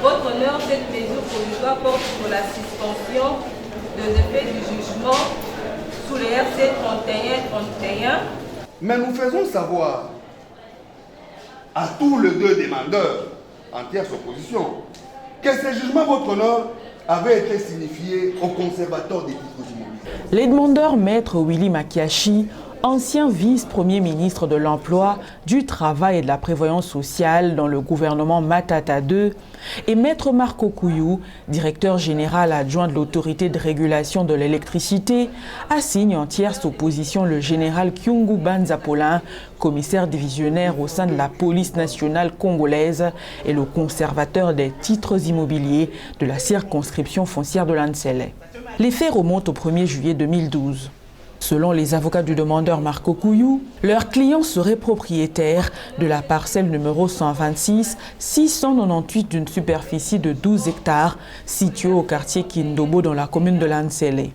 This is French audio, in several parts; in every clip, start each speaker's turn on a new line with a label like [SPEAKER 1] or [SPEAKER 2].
[SPEAKER 1] Votre honneur, cette mesure provisoire porte sur la suspension des effets du jugement sous les RC 31-31.
[SPEAKER 2] Mais nous faisons savoir à tous les deux demandeurs en tierce opposition que ce jugement, votre honneur, avait été signifié au conservateur des titres immobiliers.
[SPEAKER 3] Les demandeurs Maître Willy Makiachi, ancien vice-premier ministre de l'Emploi, du Travail et de la Prévoyance sociale dans le gouvernement Matata II, et Maître Marco Kouyou, directeur général adjoint de l'autorité de régulation de l'électricité, assignent en tierce opposition le général Kyungu Banza-Paulin, commissaire divisionnaire au sein de la police nationale congolaise et le conservateur des titres immobiliers de la circonscription foncière de l'Ansele. Les faits remontent au 1er juillet 2012. Selon les avocats du demandeur Marco Kouyou, leur client serait propriétaire de la parcelle numéro 126 698 d'une superficie de 12 hectares située au quartier Kindobo dans la commune de Lansele.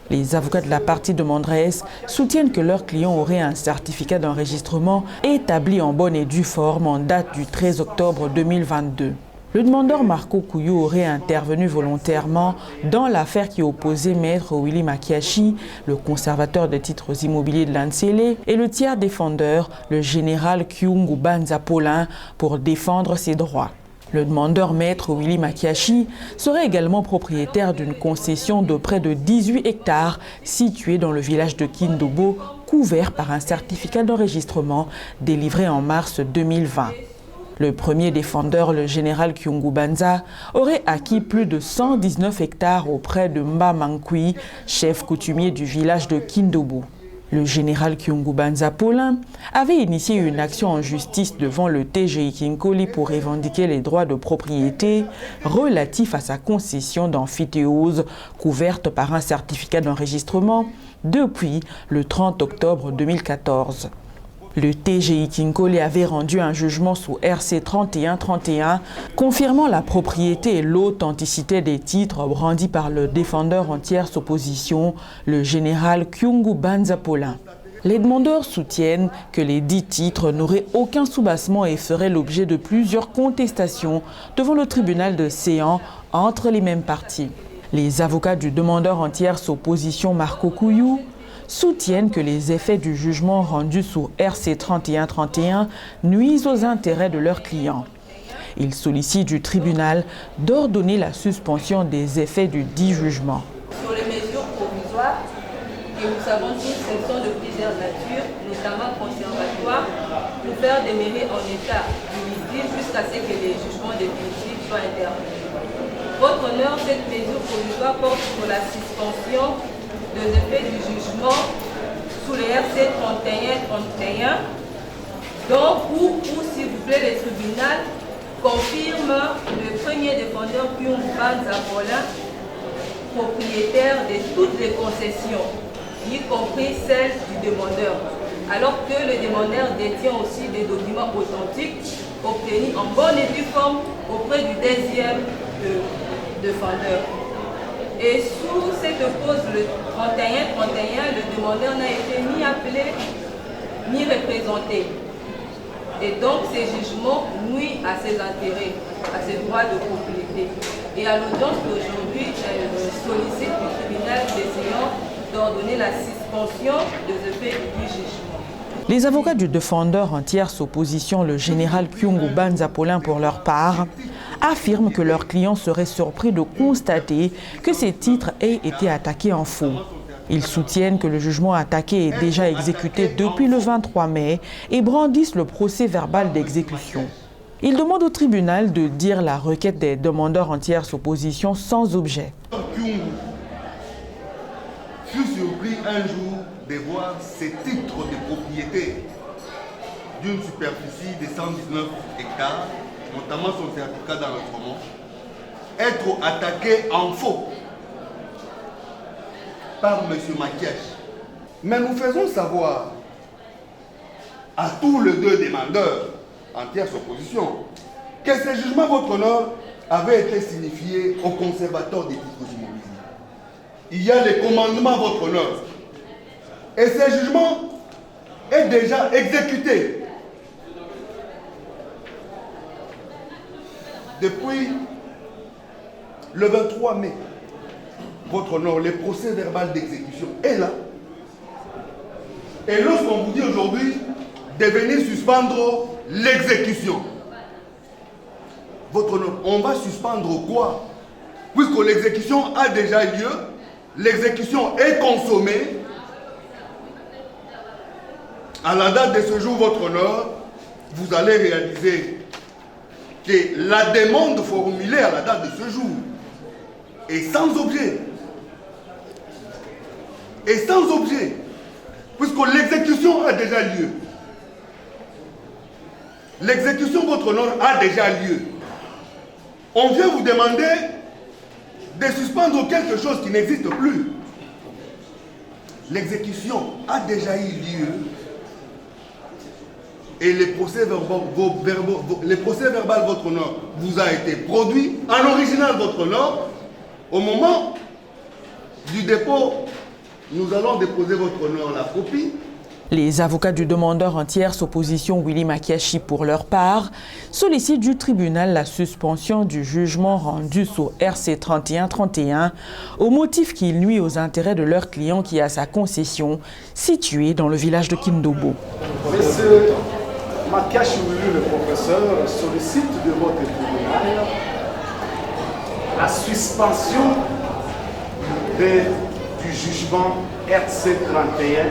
[SPEAKER 3] Les avocats de la partie demanderesse soutiennent que leur client aurait un certificat d'enregistrement établi en bonne et due forme en date du 13 octobre 2022. Le demandeur Marco Kouyou aurait intervenu volontairement dans l'affaire qui opposait Maître Willy Makiachi, le conservateur des titres immobiliers de l'Ansele, et le tiers défendeur, le général Kyungu Banza-Paulin, pour défendre ses droits. Le demandeur Maître Willy Makiachi serait également propriétaire d'une concession de près de 18 hectares située dans le village de Kindobo, couvert par un certificat d'enregistrement délivré en mars 2020. Le premier défendeur, le général Kyungu Banza, aurait acquis plus de 119 hectares auprès de Mba Mankui, chef coutumier du village de Kindobo. Le général Kyungu Banza-Paulin avait initié une action en justice devant le TGI Kinkoli pour revendiquer les droits de propriété relatifs à sa concession d'amphithéose couverte par un certificat d'enregistrement depuis le 30 octobre 2014. Le TGI Kinkoli avait rendu un jugement sous RC 31-31 confirmant la propriété et l'authenticité des titres brandis par le défendeur en tierce opposition, le général Kyungu Banza-Paulin. Les demandeurs soutiennent que les dits titres n'auraient aucun soubassement et feraient l'objet de plusieurs contestations devant le tribunal de Séan entre les mêmes parties. Les avocats du demandeur en tierce opposition Marco Kouyou soutiennent que les effets du jugement rendu sous RC 31-31 nuisent aux intérêts de leurs clients. Ils sollicitent du tribunal d'ordonner la suspension des effets du dit jugement.
[SPEAKER 1] Sur les mesures provisoires, et nous savons tous qu'elles sont de plusieurs natures, notamment conservatoires, pour faire demeurer en état du litige jusqu'à ce que les jugements définitifs soient intervenus. Votre honneur, cette mesure provisoire porte sur la suspension des effets du jugement sous les RC 31-31, donc où, s'il vous plaît, le tribunal confirme le premier défendeur Kyungu Banza-Paulin, propriétaire de toutes les concessions, y compris celles du demandeur, alors que le demandeur détient aussi des documents authentiques obtenus en bonne et due forme auprès du deuxième défendeur. Et sous cette cause, le 31-31, le demandeur n'a été ni appelé ni représenté. Et donc ces jugements nuisent à ses intérêts, à ses droits de propriété. Et à l'audience d'aujourd'hui, elle sollicite du tribunal d'essayant d'ordonner la suspension des effets du jugement.
[SPEAKER 3] Les avocats du défendeur en tierce opposition, le général Kyungu Banza-Paulin, pour leur part, affirment que leurs clients seraient surpris de constater que ces titres aient été attaqués en faux. Ils soutiennent que le jugement attaqué est déjà exécuté depuis le 23 mai et brandissent le procès verbal d'exécution. Ils demandent au tribunal de dire la requête des demandeurs en tierce opposition sans objet.
[SPEAKER 2] Kyungu fut surpris un jour de voir ces titres de propriété d'une superficie de 119 hectares, notamment son certificat d'enregistrement, être attaqué en faux par M. Makiachi. Mais nous faisons savoir à tous les deux demandeurs en tierce opposition que ce jugement, votre honneur, avait été signifié au conservateur des titres immobiliers. Il y a les commandements, votre honneur. Et ce jugement est déjà exécuté. Depuis le 23 mai, votre honneur, les procès verbal d'exécution est là. Et lorsqu'on vous dit aujourd'hui de venir suspendre l'exécution, votre honneur, on va suspendre quoi? Puisque l'exécution a déjà lieu, l'exécution est consommée. À la date de ce jour, votre honneur, vous allez réaliser que la demande formulée à la date de ce jour est sans objet. Et sans objet, puisque l'exécution a déjà lieu. L'exécution, votre honneur, a déjà lieu. On vient vous demander de suspendre quelque chose qui n'existe plus. L'exécution a déjà eu lieu et les procès verbal, votre honneur, vous a été produit en original, votre honneur. Au moment du dépôt, nous allons déposer, votre honneur, la copie.
[SPEAKER 3] Les avocats du demandeur en tierce opposition, Willy Makiashi, pour leur part, sollicitent du tribunal la suspension du jugement rendu sur RC 3131 au motif qu'il nuit aux intérêts de leur client qui a sa concession située dans le village de Kindobo.
[SPEAKER 4] Monsieur Makiashi, le professeur, sollicite de votre tribunal la suspension du jugement RC 31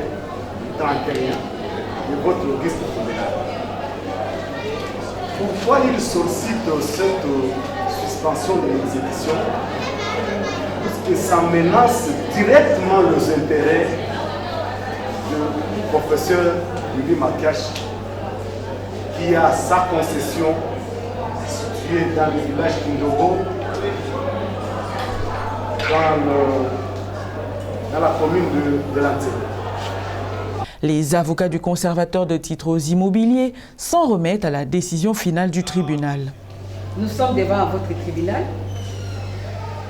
[SPEAKER 4] de votre registre criminel. Pourquoi il sollicite cette suspension de l'exécution? Puisque ça menace directement les intérêts du professeur Willy Makiashi, qui a sa concession située dans le village Kindobo, dans la commune de Lanté.
[SPEAKER 3] Les avocats du conservateur de titres aux immobiliers s'en remettent à la décision finale du tribunal.
[SPEAKER 5] Nous sommes devant votre tribunal.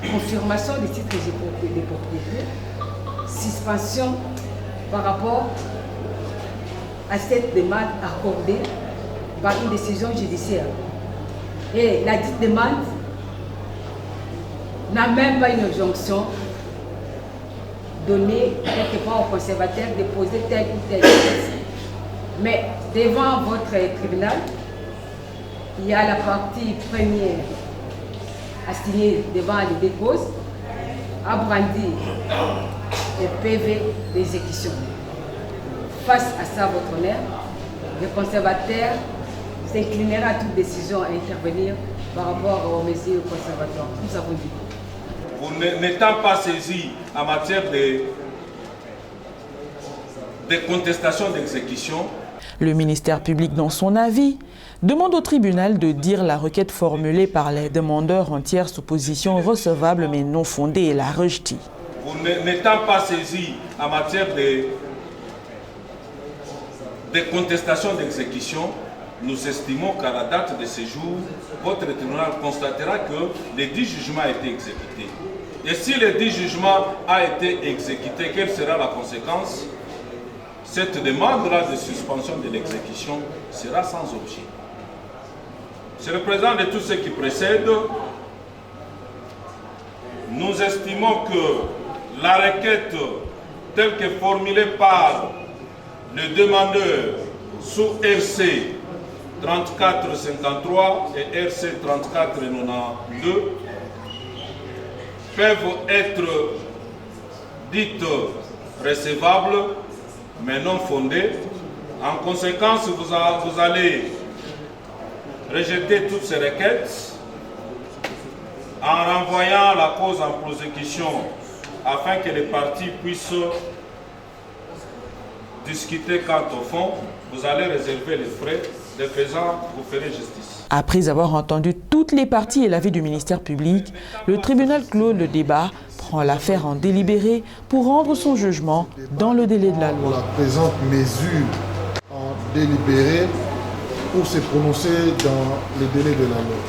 [SPEAKER 5] Confirmation des titres de propriété, suspension par rapport à cette demande accordée par une décision judiciaire. Et la dite demande n'a même pas une injonction donnée quelque part au conservateur de poser tel ou tel chose. Mais devant votre tribunal, il y a la partie première assignée devant les deux causes, a brandi le PV d'exécution. Face à ça, votre honneur, le conservateur s'inclinera à toute décision à intervenir par rapport aux mesures conservatoires. Nous avons dit.
[SPEAKER 6] Vous n'étant pas saisi en matière de contestation d'exécution.
[SPEAKER 3] Le ministère public, dans son avis, demande au tribunal de dire la requête formulée par les demandeurs en tierce opposition recevable mais non fondée et la rejeter.
[SPEAKER 6] Vous n'étant pas saisi en matière de contestation d'exécution, nous estimons qu'à la date de ce jour, votre tribunal constatera que les 10 jugements ont été exécutés. Et si les 10 jugements ont été exécutés, quelle sera la conséquence? Cette demande-là de suspension de l'exécution sera sans objet. C'est le président de tout ce qui précède. Nous estimons que la requête telle que formulée par le demandeur sous RC 3453 et RC 3492 peuvent être dites recevables mais non fondées. En conséquence, vous allez rejeter toutes ces requêtes en renvoyant la cause en prosécution afin que les parties puissent discuter quant au fond. Vous allez réserver les frais. De faisant, vous ferez justice.
[SPEAKER 3] Après avoir entendu toutes les parties et l'avis du ministère public, le tribunal clôt le débat, prend l'affaire en délibéré pour rendre son jugement dans le délai de la loi.
[SPEAKER 7] La présente mesure en délibéré pour se prononcer dans le délai de la loi.